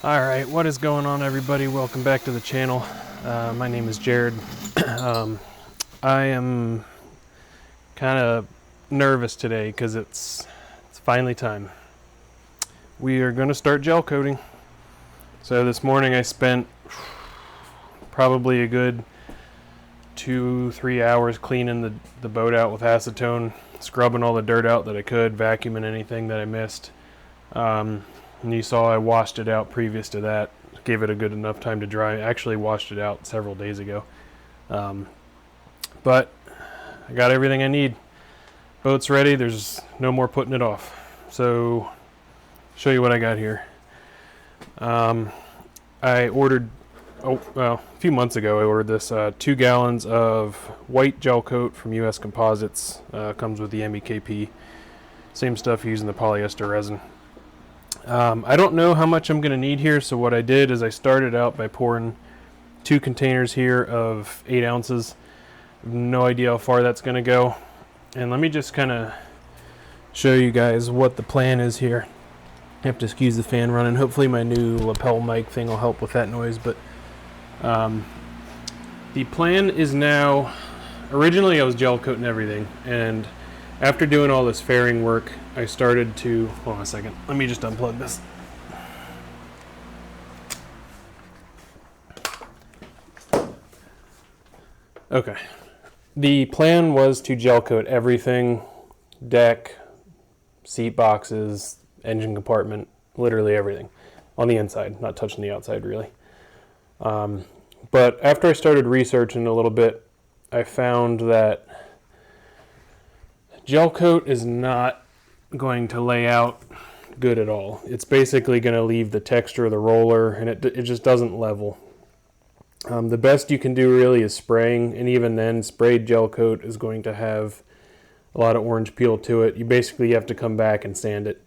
Alright, what is going on, everybody? Welcome back to the channel. My name is Jared. I am kind of nervous today because it's finally time. We are going to start gel coating. So this morning I spent probably a good 2-3 hours cleaning the boat out with acetone, scrubbing all the dirt out that I could, vacuuming anything that I missed. And you saw I washed it out previous to that, gave it a good enough time to dry. I actually washed it out several days ago. But I got everything I need. Boat's ready, there's no more putting it off. So, show you what I got here. I ordered, a few months ago I ordered this 2 gallons of white gel coat from US Composites. Comes with the MEKP. Same stuff using the polyester resin. I don't know how much I'm going to need here, so what I did is I started out by pouring 2 containers here of 8 ounces. No idea how far that's going to go. And let me just kind of show you guys what the plan is here. I have to excuse the fan running. Hopefully my new lapel mic thing will help with that noise. But the plan is now, originally I was gel coating everything, and after doing all this fairing work, I started to, hold on a second, let me just unplug this. Okay. The plan was to gel coat everything, deck, seat boxes, engine compartment, literally everything on the inside, not touching the outside really. But after I started researching a little bit, I found that gel coat is not going to lay out good at all. It's basically going to leave the texture of the roller, and it just doesn't level. The best you can do really is spraying, and even then sprayed gel coat is going to have a lot of orange peel to it. You basically have to come back and sand it,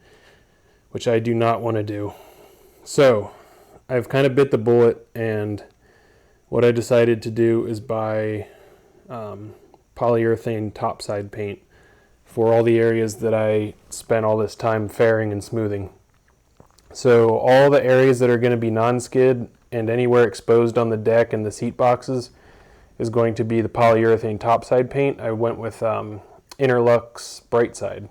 which I do not want to do. So I've kind of bit the bullet, and what I decided to do is buy polyurethane topside paint for all the areas that I spent all this time fairing and smoothing. So all the areas that are going to be non-skid and anywhere exposed on the deck and the seat boxes is going to be the polyurethane topside paint. I went with Interlux Brightside.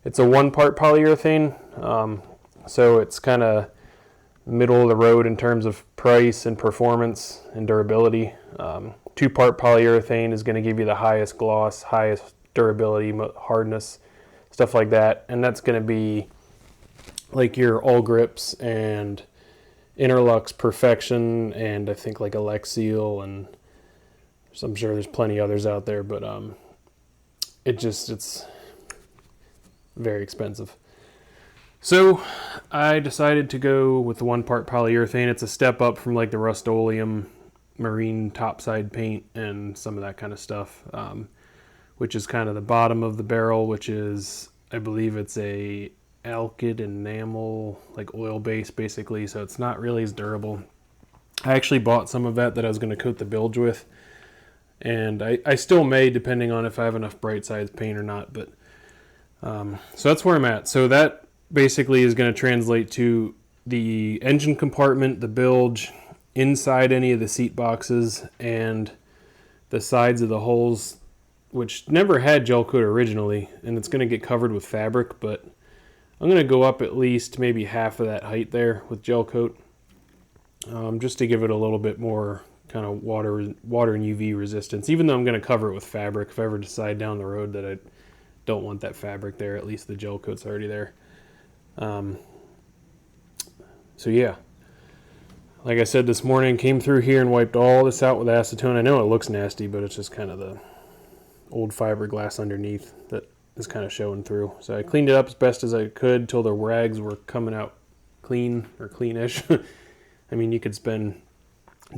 It's a 1-part polyurethane, so it's kind of middle of the road in terms of price and performance and durability. 2-part polyurethane is going to give you the highest gloss, highest durability, hardness, stuff like that, and that's going to be like your All Grips and Interlux Perfection, and I think like Alexial, and I'm sure there's plenty others out there, but it's very expensive. So I decided to go with the 1-part polyurethane. It's a step up from like the Rust-Oleum marine topside paint and some of that kind of stuff, which is kind of the bottom of the barrel, which is, I believe it's a alkyd enamel, like oil base basically, so it's not really as durable. I actually bought some of that I was going to coat the bilge with, and I still may, depending on if I have enough Brightside paint or not, but so that's where I'm at. So that basically is going to translate to the engine compartment, the bilge, inside any of the seat boxes, and the sides of the holes, which never had gel coat originally, and it's going to get covered with fabric, but I'm going to go up at least maybe half of that height there with gel coat, just to give it a little bit more kind of water and UV resistance, even though I'm going to cover it with fabric. If I ever decide down the road that I don't want that fabric there, at least the gel coat's already there. So yeah, like I said this morning, came through here and wiped all this out with acetone. I know it looks nasty, but it's just kind of the old fiberglass underneath that is kind of showing through. So I cleaned it up as best as I could till the rags were coming out clean, or cleanish. I mean, you could spend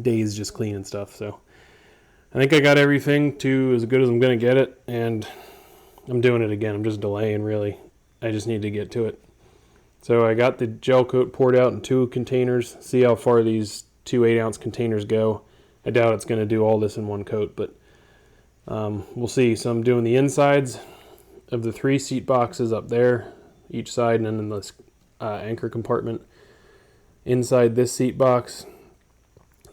days just cleaning stuff. So I think I got everything to as good as I'm going to get it, and I'm doing it again. I'm just delaying, really. I just need to get to it. So I got the gel coat poured out in 2 containers. See how far these 2 8-ounce containers go. I doubt it's going to do all this in one coat, but we'll see. So I'm doing the insides of the 3 seat boxes up there, each side, and then in this anchor compartment. inside this seat box,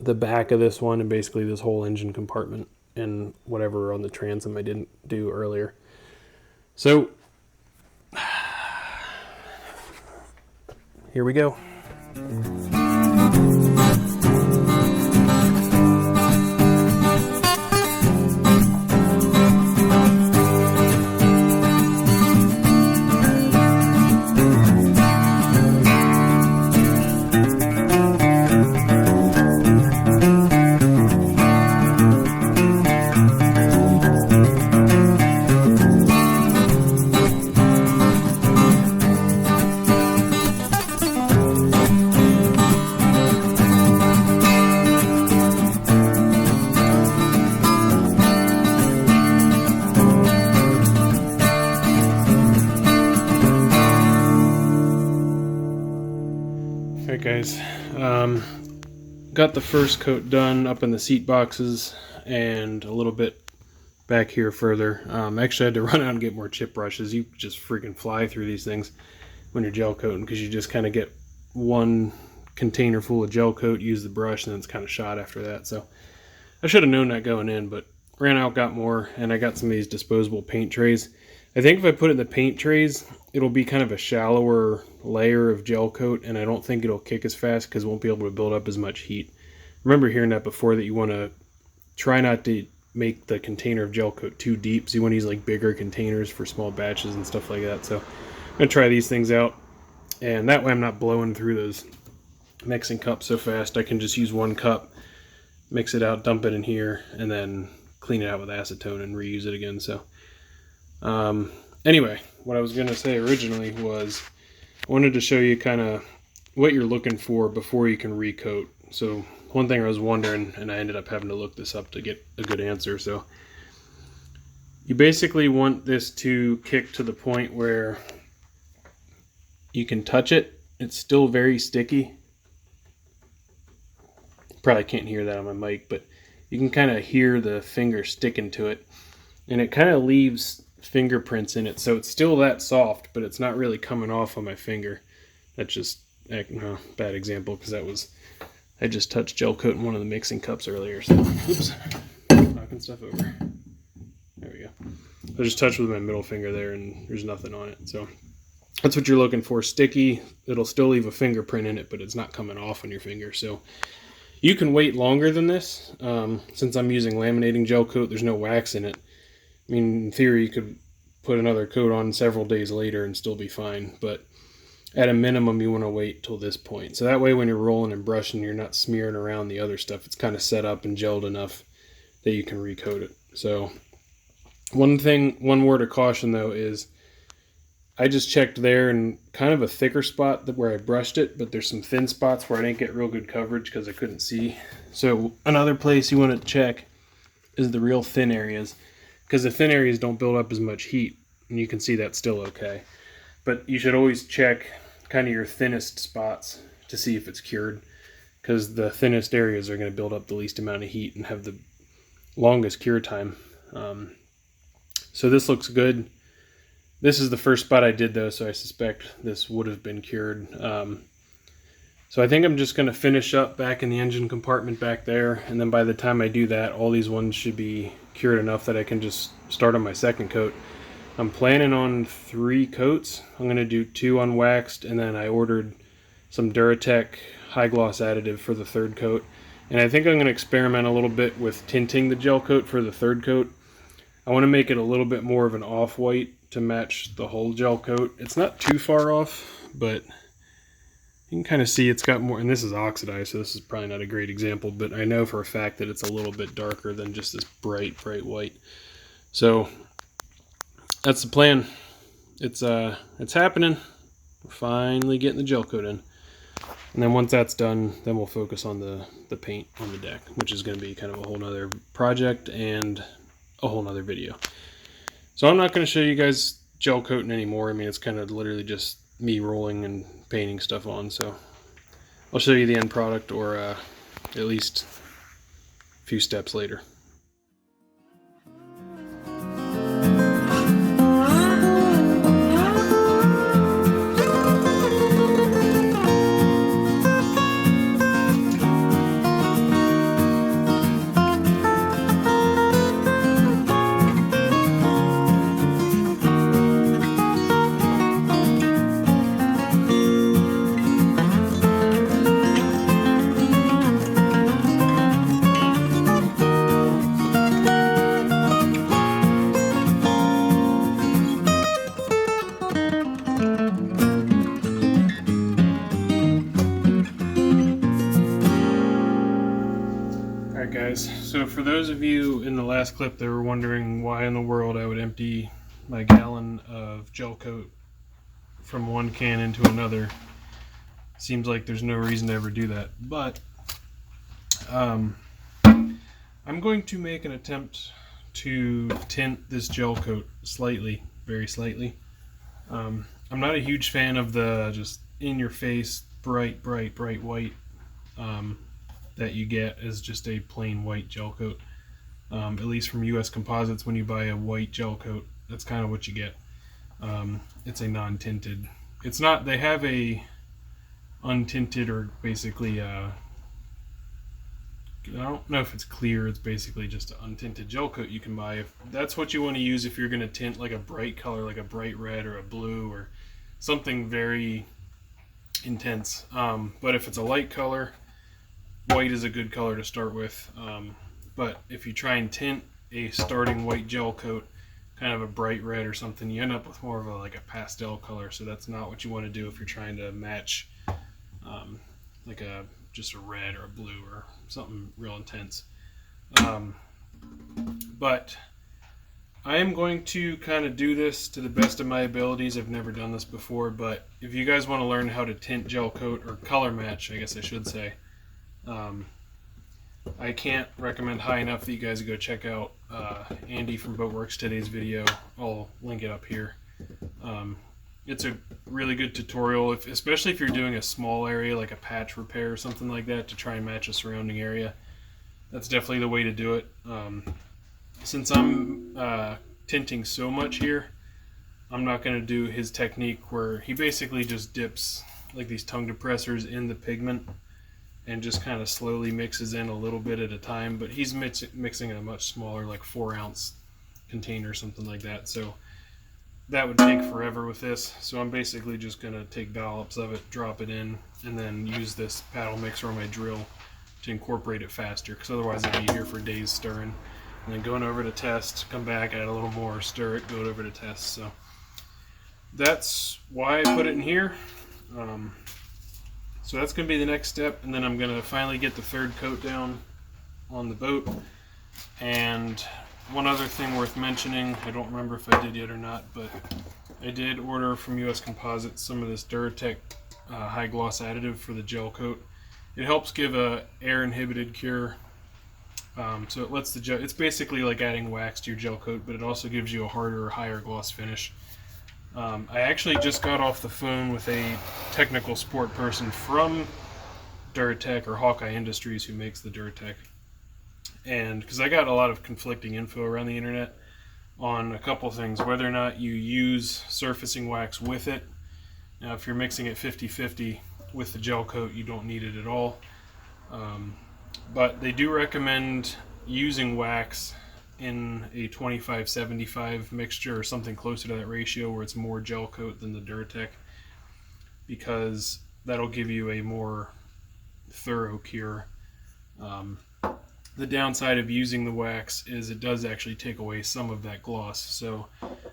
the back of this one, and basically this whole engine compartment and whatever on the transom I didn't do earlier. So here we go. Alright guys, got the first coat done up in the seat boxes and a little bit back here further. Actually I had to run out and get more chip brushes. You just freaking fly through these things when you're gel coating because you just kind of get one container full of gel coat, use the brush, and then it's kind of shot after that. So I should have known that going in, but ran out, got more, and I got some of these disposable paint trays. I think if I put it in the paint trays, it'll be kind of a shallower layer of gel coat, and I don't think it'll kick as fast because it won't be able to build up as much heat. I remember hearing that before, that you want to try not to make the container of gel coat too deep, so you want to use like bigger containers for small batches and stuff like that. So I'm going to try these things out, and that way I'm not blowing through those mixing cups so fast. I can just use one cup, mix it out, dump it in here, and then clean it out with acetone and reuse it again. So anyway, what I was going to say originally was I wanted to show you kind of what you're looking for before you can recoat. So one thing I was wondering, and I ended up having to look this up to get a good answer. So you basically want this to kick to the point where you can touch it. It's still very sticky. Probably can't hear that on my mic, but you can kind of hear the finger sticking to it, and it kind of leaves fingerprints in it, so it's still that soft, but it's not really coming off on my finger. That's just bad example because I just touched gel coat in one of the mixing cups earlier. So oops, knocking stuff over. There we go. I just touched with my middle finger there, and there's nothing on it. So that's what you're looking for. Sticky. It'll still leave a fingerprint in it, but it's not coming off on your finger. So you can wait longer than this. Since I'm using laminating gel coat, there's no wax in it. I mean, in theory, you could put another coat on several days later and still be fine, but at a minimum, you want to wait till this point. So that way, when you're rolling and brushing, you're not smearing around the other stuff. It's kind of set up and gelled enough that you can recoat it. So one word of caution, though, is I just checked there and kind of a thicker spot where I brushed it, but there's some thin spots where I didn't get real good coverage because I couldn't see. So another place you want to check is the real thin areas, because the thin areas don't build up as much heat, and you can see that's still okay. But you should always check kind of your thinnest spots to see if it's cured, because the thinnest areas are going to build up the least amount of heat and have the longest cure time. So this looks good. This is the first spot I did, though, so I suspect this would have been cured. So I think I'm just going to finish up back in the engine compartment back there, and then by the time I do that, all these ones should be cured enough that I can just start on my second coat. I'm planning on 3 coats. I'm going to do 2 unwaxed, and then I ordered some Duratec high gloss additive for the third coat. And I think I'm going to experiment a little bit with tinting the gel coat for the third coat. I want to make it a little bit more of an off-white to match the whole gel coat. It's not too far off, but you can kind of see it's got more, and this is oxidized, so this is probably not a great example, but I know for a fact that it's a little bit darker than just this bright white. So that's the plan. It's happening. We're finally getting the gel coat in. And then once that's done, then we'll focus on the paint on the deck, which is going to be kind of a whole nother project and a whole nother video. So I'm not going to show you guys gel coating anymore. I mean, it's kind of literally just me rolling and painting stuff on. So I'll show you the end product, or at least a few steps later. guys, so for those of you in the last clip that were wondering why in the world I would empty my gallon of gel coat from one can into another, seems like there's no reason to ever do that, but I'm going to make an attempt to tint this gel coat slightly, very slightly. I'm not a huge fan of the just in your face bright white that you get as just a plain white gel coat. At least from US Composites, when you buy a white gel coat, that's kind of what you get. It's a non-tinted. It's not, they have a untinted, or basically I don't know if it's clear, it's basically just an untinted gel coat you can buy. If that's what you want to use, if you're going to tint like a bright color, like a bright red or a blue or something very intense. But if it's a light color, white is a good color to start with. But if you try and tint a starting white gel coat, kind of a bright red or something, you end up with more of a like a pastel color. So that's not what you want to do if you're trying to match like just a red or a blue or something real intense. But I am going to kind of do this to the best of my abilities. I've never done this before, but if you guys want to learn how to tint gel coat, or color match, I guess I should say, I can't recommend high enough that you guys go check out Andy from Boatworks today's video. I'll link it up here. It's a really good tutorial, especially if you're doing a small area like a patch repair or something like that, to try and match a surrounding area. That's definitely the way to do it. Since I'm tinting so much here, I'm not going to do his technique where he basically just dips like these tongue depressors in the pigment and just kind of slowly mixes in a little bit at a time, but he's mixing in a much smaller, like 4-ounce container or something like that, so that would take forever with this. So I'm basically just going to take dollops of it, drop it in, and then use this paddle mixer or my drill to incorporate it faster, because otherwise I'd be here for days stirring, and then going over to test, come back, add a little more, stir it, go over to test. So that's why I put it in here. So that's going to be the next step, and then I'm going to finally get the third coat down on the boat. And one other thing worth mentioning, I don't remember if I did yet or not, but I did order from US Composites some of this Duratec high gloss additive for the gel coat. It helps give a air inhibited cure, so it lets the gel, it's basically like adding wax to your gel coat, but it also gives you a harder, higher gloss finish. I actually just got off the phone with a technical support person from Duratec, or Hawkeye Industries, who makes the Duratec. And because I got a lot of conflicting info around the internet on a couple things, whether or not you use surfacing wax with it. Now, if you're mixing it 50-50 with the gel coat, you don't need it at all. But they do recommend using wax in a 25-75 mixture, or something closer to that ratio, where it's more gel coat than the Duratec, because that'll give you a more thorough cure. The downside of using the wax is it does actually take away some of that gloss. So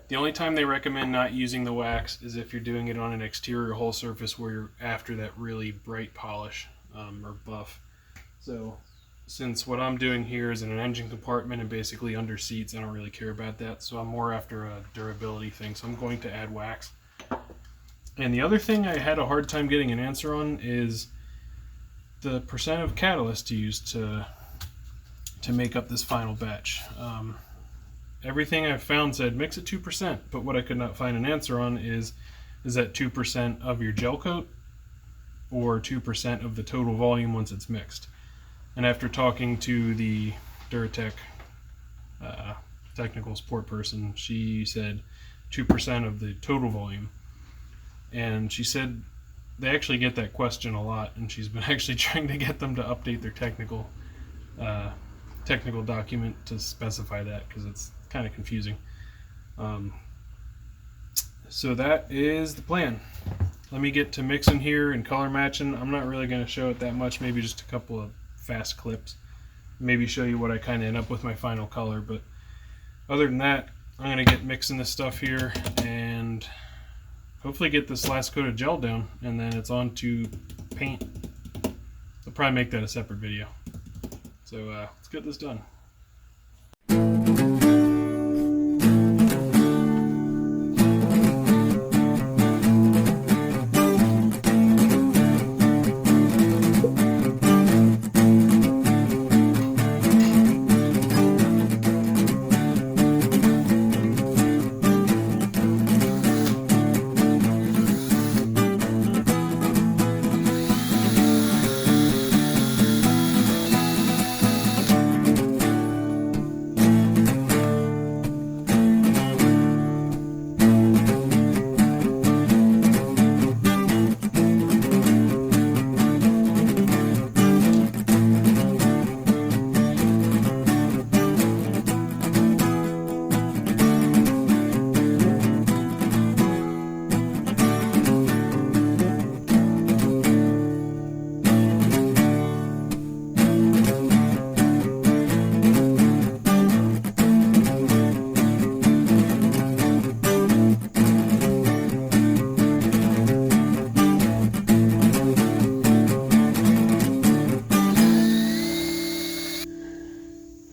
the only time they recommend not using the wax is if you're doing it on an exterior hull surface where you're after that really bright polish or buff. So since what I'm doing here is in an engine compartment and basically under seats, I don't really care about that. So I'm more after a durability thing. So I'm going to add wax. And the other thing I had a hard time getting an answer on is the percent of catalyst to use to make up this final batch. Everything I've found said mix at 2%, but what I could not find an answer on is that 2% of your gel coat or 2% of the total volume once it's mixed. And after talking to the Duratec technical support person, she said 2% of the total volume. And she said they actually get that question a lot, and she's been actually trying to get them to update their technical document to specify that, because it's kind of confusing. So that is the plan. Let me get to mixing here and color matching. I'm not really going to show it that much, maybe just a couple of fast clips, maybe show you what I kind of end up with my final color. But other than that, I'm going to get mixing this stuff here and hopefully get this last coat of gel down, and then it's on to paint. I'll probably make that a separate video. So let's get this done.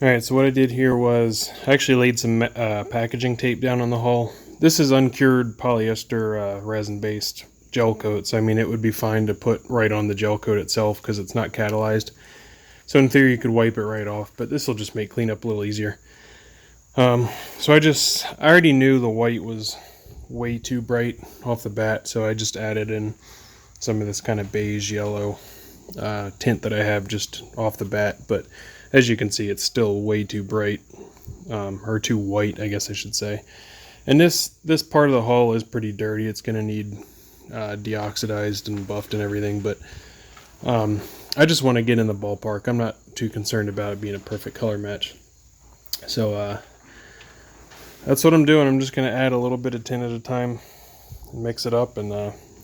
Alright, so what I did here was I actually laid some packaging tape down on the hull. This is uncured polyester resin-based gel coat, so I mean it would be fine to put right on the gel coat itself because it's not catalyzed. So in theory you could wipe it right off, but this will just make cleanup a little easier. So I already knew the white was way too bright off the bat, so I just added in some of this kind of beige yellow tint that I have just off the bat, but as you can see, it's still way too bright, or too white, I guess I should say. And this part of the hull is pretty dirty. It's going to need deoxidized and buffed and everything, but I just want to get in the ballpark. I'm not too concerned about it being a perfect color match. So that's what I'm doing. I'm just going to add a little bit of tint at a time, mix it up, and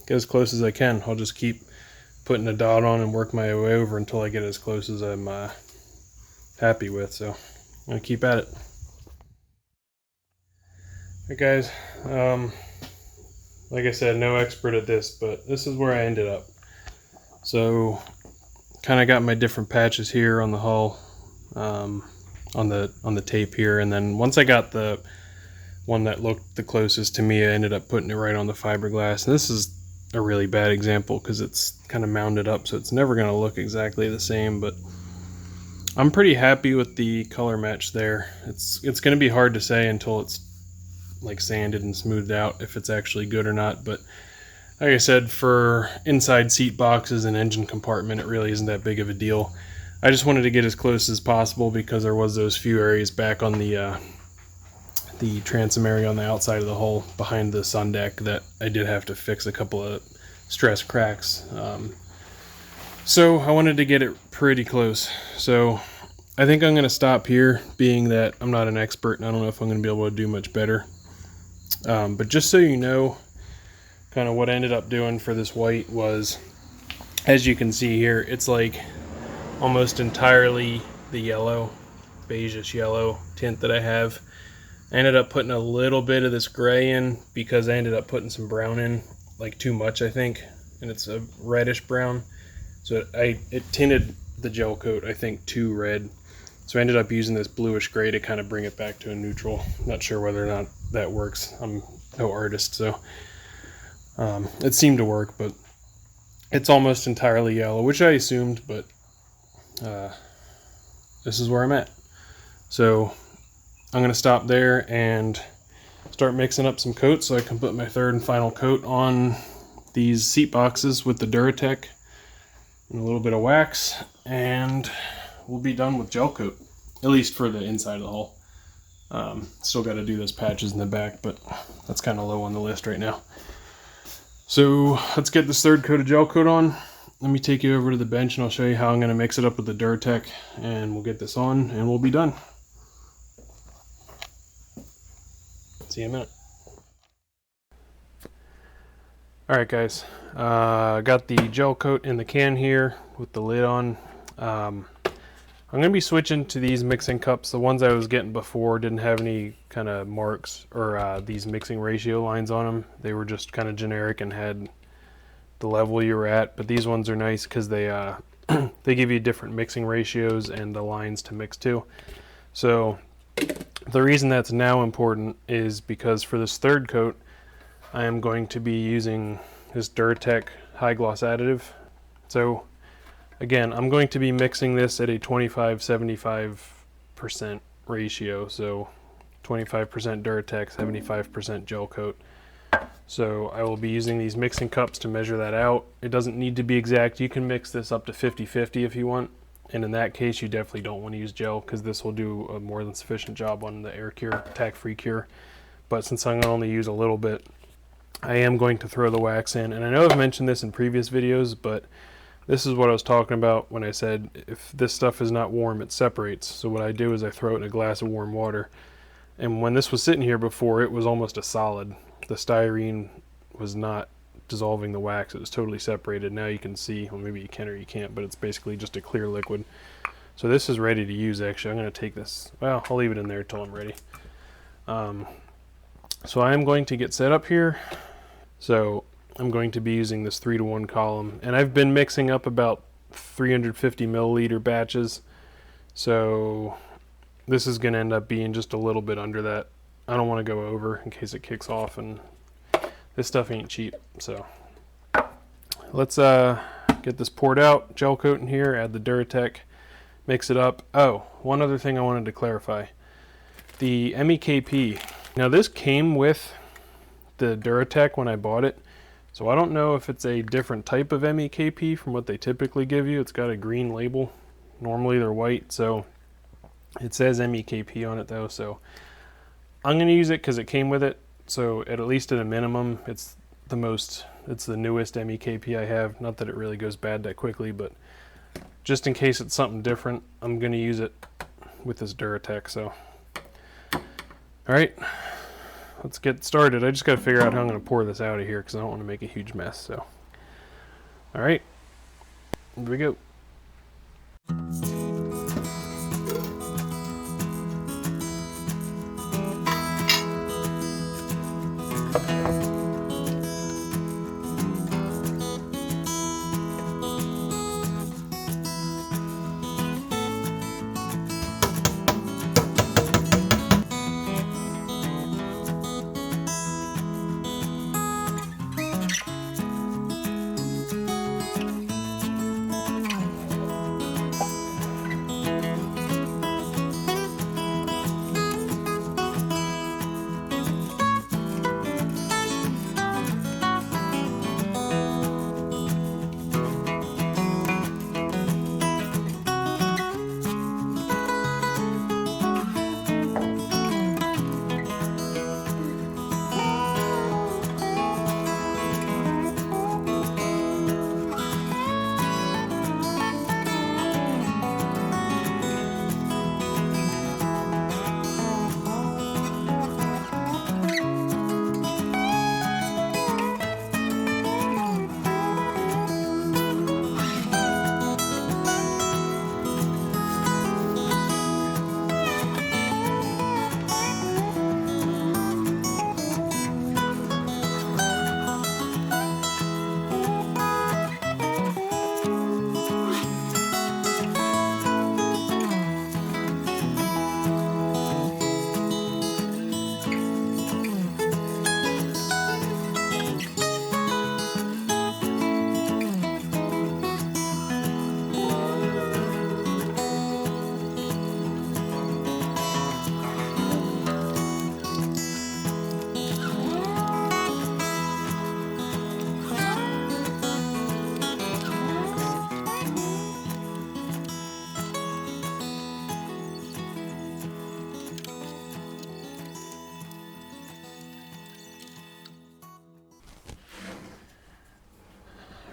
get as close as I can. I'll just keep putting a dot on and work my way over until I get as close as I'm happy with, so I'm gonna keep at it. Hey guys, like I said, no expert at this, but this is where I ended up. So kind of got my different patches here on the hull, on the tape here, and then once I got the one that looked the closest to me, I ended up putting it right on the fiberglass. And this is a really bad example because it's kind of mounded up, so it's never going to look exactly the same, but I'm pretty happy with the color match there. It's going to be hard to say until it's like sanded and smoothed out if it's actually good or not, but like I said, for inside seat boxes and engine compartment, it really isn't that big of a deal. I just wanted to get as close as possible because there was those few areas back on the transom area on the outside of the hull behind the sun deck that I did have to fix a couple of stress cracks. So I wanted to get it pretty close. So I think I'm going to stop here, being that I'm not an expert and I don't know if I'm going to be able to do much better. But just so you know, kind of what I ended up doing for this white was, as you can see here, it's like almost entirely the yellow, beigeish yellow tint that I have. I ended up putting a little bit of this gray in because I ended up putting some brown in, like too much I think, and it's a reddish brown. So it tinted the gel coat, I think, too red. So I ended up using this bluish gray to kind of bring it back to a neutral. Not sure whether or not that works. I'm no artist, so it seemed to work, but it's almost entirely yellow, which I assumed, but this is where I'm at. So I'm going to stop there and start mixing up some coats so I can put my third and final coat on these seat boxes with the Duratec and a little bit of wax, and we'll be done with gel coat, at least for the inside of the hull. Still got to do those patches in the back, but that's kind of low on the list right now. So let's get this third coat of gel coat on. Let me take you over to the bench and I'll show you how I'm going to mix it up with the Duratec, and we'll get this on and we'll be done. See you in a minute. Alright guys, got the gel coat in the can here with the lid on. I'm going to be switching to these mixing cups. The ones I was getting before didn't have any kind of marks or these mixing ratio lines on them. They were just kind of generic and had the level you were at, but these ones are nice because they they give you different mixing ratios and the lines to mix to. So the reason that's now important is because for this third coat, I am going to be using this Duratec high gloss additive. So again, I'm going to be mixing this at a 25-75% ratio. So 25% Duratec, 75% Gelcoat. So I will be using these mixing cups to measure that out. It doesn't need to be exact. You can mix this up to 50-50 if you want. And in that case, you definitely don't want to use gel because this will do a more than sufficient job on the air cure, tack-free cure. But since I'm going to only use a little bit, I am going to throw the wax in. And I know I've mentioned this in previous videos, but this is what I was talking about when I said if this stuff is not warm, it separates. So what I do is I throw it in a glass of warm water. And when this was sitting here before, it was almost a solid. The styrene was not dissolving the wax. It was totally separated. Now you can see, well, maybe you can or you can't, but it's basically just a clear liquid. So this is ready to use. Actually, I'm going to take this, well, I'll leave it in there until I'm ready. So I'm going to get set up here. So I'm going to be using this 3-to-1 column, and I've been mixing up about 350 milliliter batches. So this is going to end up being just a little bit under that. I don't want to go over in case it kicks off, and this stuff ain't cheap. So let's get this poured out, gel coat in here, add the Duratec, mix it up. Oh, one other thing I wanted to clarify. The MEKP. Now this came with the Duratec when I bought it, so I don't know if it's a different type of MEKP from what they typically give you. It's got a green label. Normally they're white, so it says MEKP on it though, so I'm going to use it because it came with it. So at least at a minimum, it's the newest MEKP I have. Not that it really goes bad that quickly, but just in case it's something different, I'm going to use it with this Duratec. So, all right, let's get started. I just got to figure out how I'm going to pour this out of here because I don't want to make a huge mess. So, all right, here we go.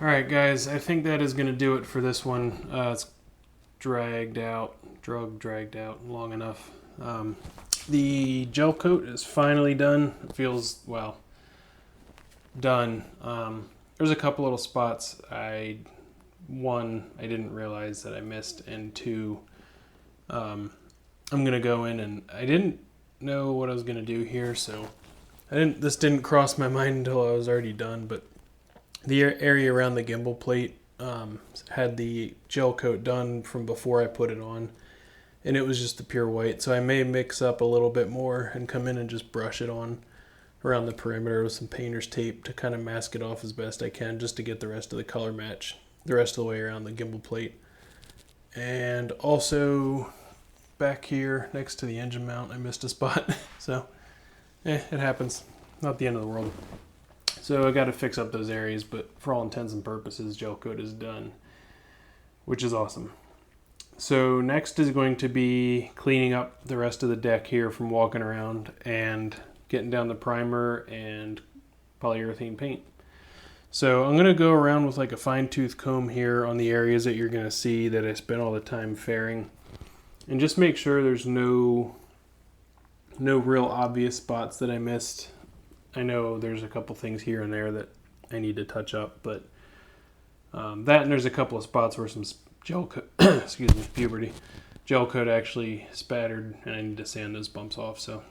Alright guys, I think that is going to do it for this one. It's dragged out long enough. The gel coat is finally done. It feels, well, done. There's a couple little spots. One, I didn't realize that I missed, and two, I'm going to go in, and I didn't know what I was going to do here, so this didn't cross my mind until I was already done, but the area around the gimbal plate, had the gel coat done from before I put it on, and it was just the pure white. So I may mix up a little bit more and come in and just brush it on around the perimeter with some painter's tape to kind of mask it off as best I can, just to get the rest of the color match the rest of the way around the gimbal plate. And also back here next to the engine mount, I missed a spot. So it happens, not the end of the world. So I got to fix up those areas, but for all intents and purposes, gel coat is done, which is awesome. So next is going to be cleaning up the rest of the deck here from walking around and getting down the primer and polyurethane paint. So I'm going to go around with like a fine-tooth comb here on the areas that you're going to see that I spent all the time fairing, and just make sure there's no real obvious spots that I missed. I know there's a couple things here and there that I need to touch up, but that, and there's a couple of spots where some gel coat, excuse me, puberty, gel coat actually spattered, and I need to sand those bumps off. So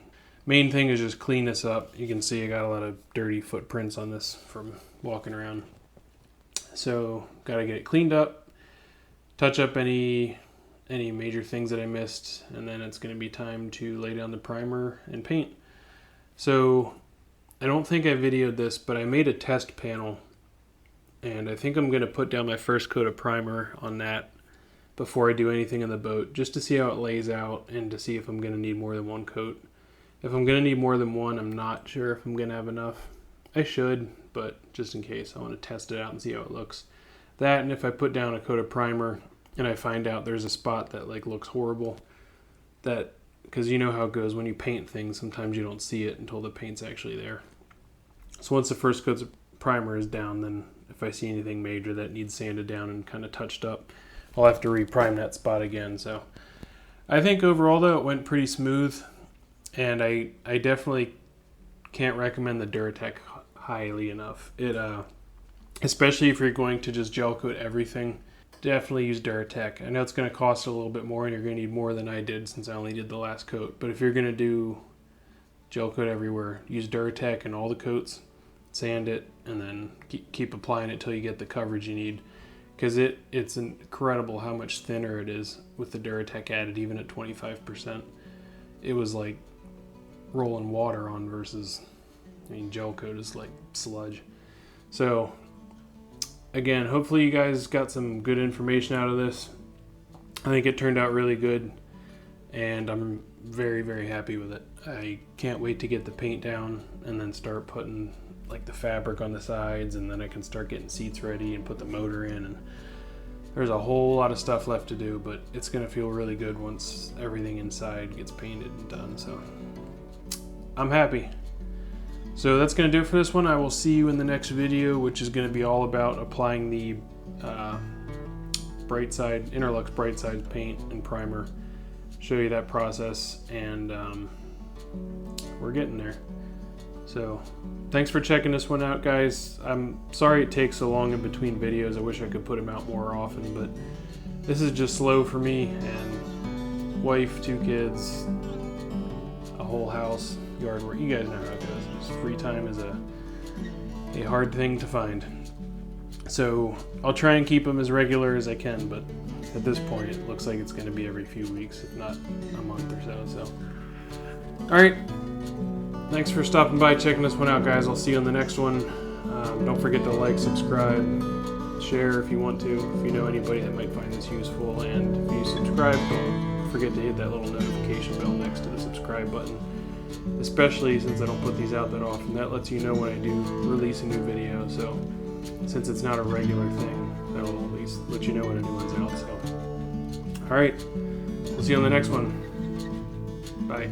main thing is just clean this up. You can see I got a lot of dirty footprints on this from walking around. So got to get it cleaned up, touch up any major things that I missed, and then it's going to be time to lay down the primer and paint. So I don't think I videoed this, but I made a test panel, and I think I'm going to put down my first coat of primer on that before I do anything in the boat, just to see how it lays out and to see if I'm going to need more than one coat. If I'm going to need more than one, I'm not sure if I'm going to have enough. I should, but just in case, I want to test it out and see how it looks. That, and if I put down a coat of primer and I find out there's a spot that like looks horrible, that, because you know how it goes when you paint things, sometimes you don't see it until the paint's actually there. So once the first coat of primer is down, then if I see anything major that needs sanded down and kind of touched up, I'll have to reprime that spot again. So I think overall though it went pretty smooth, and I definitely can't recommend the Duratec highly enough. It especially if you're going to just gel coat everything, definitely use Duratec. I know it's going to cost a little bit more and you're going to need more than I did since I only did the last coat, but if you're going to do gel coat everywhere, use Duratec and all the coats, sand it, and then keep applying it till you get the coverage you need, because it's incredible how much thinner it is with the Duratec added, even at 25%. It was like rolling water on versus, I mean, gel coat is like sludge. So again, hopefully you guys got some good information out of this. I think it turned out really good, and I'm very, very happy with it. I can't wait to get the paint down and then start putting like the fabric on the sides, and then I can start getting seats ready and put the motor in, and there's a whole lot of stuff left to do, but it's going to feel really good once everything inside gets painted and done. So I'm happy. So that's going to do it for this one. I will see you in the next video, which is going to be all about applying the Interlux Bright Side paint and primer. Show you that process, and we're getting there. So thanks for checking this one out, guys. I'm sorry it takes so long in between videos. I wish I could put them out more often, but this is just slow for me, and wife, 2 kids, a whole house, yard work. You guys know how it goes. Just free time is a hard thing to find. So I'll try and keep them as regular as I can, but at this point it looks like it's going to be every few weeks, if not a month or so. All right. Thanks for stopping by, checking this one out, guys. I'll see you on the next one. Don't forget to like, subscribe, share if you want to, if you know anybody that might find this useful. And if you subscribe, don't forget to hit that little notification bell next to the subscribe button, especially since I don't put these out that often. That lets you know when I do release a new video. So since it's not a regular thing, that'll at least let you know when a new one's out. So, all right, we'll see you on the next one. Bye.